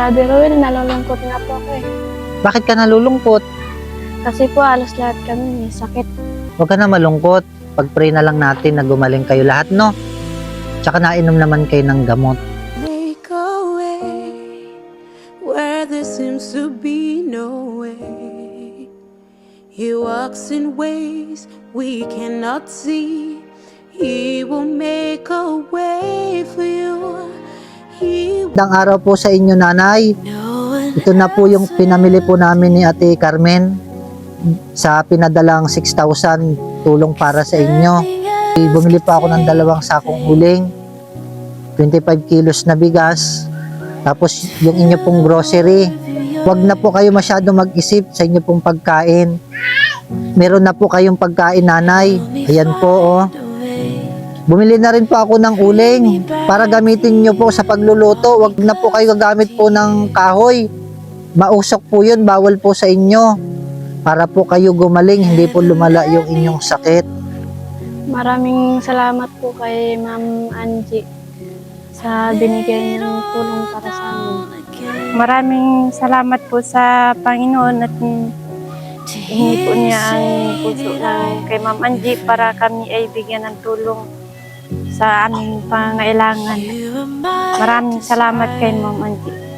Sabi Ruel, nalulungkot nga po ako eh. Bakit ka nalulungkot? Kasi po halos lahat kami may sakit. Huwag ka na malungkot. Pag-pray na lang natin na gumaling kayo lahat, no? Tsaka nainom naman kayo ng gamot. Make a way where there seems to be no way. He walks in ways we cannot see. He will make a way for you. Magandang araw po sa inyo, nanay. Ito na po yung pinamili po namin ni Ate Carmen sa pinadalang 6,000 tulong para sa inyo. Bumili pa ako ng 2 sakong uling, 25 kilos na bigas, tapos yung inyo pong grocery. Huwag na po kayo masyado mag-isip sa inyo pong pagkain. Meron na po kayong pagkain, nanay. Ayan po, oh. Bumili na rin po ako ng uling para gamitin nyo po sa pagluluto. Huwag na po kayo gagamit po ng kahoy. Mausok po yun, bawal po sa inyo. Para po kayo gumaling, hindi po lumala yung inyong sakit. Maraming salamat po kay Ma'am Angie sa binigay niyang tulong para sa amin. Maraming salamat po sa Panginoon at hingi po niya ang puso ng kay Ma'am Angie para kami ay bigyan ng tulong sa aming pangailangan. Maraming salamat kay Ma'am Angie.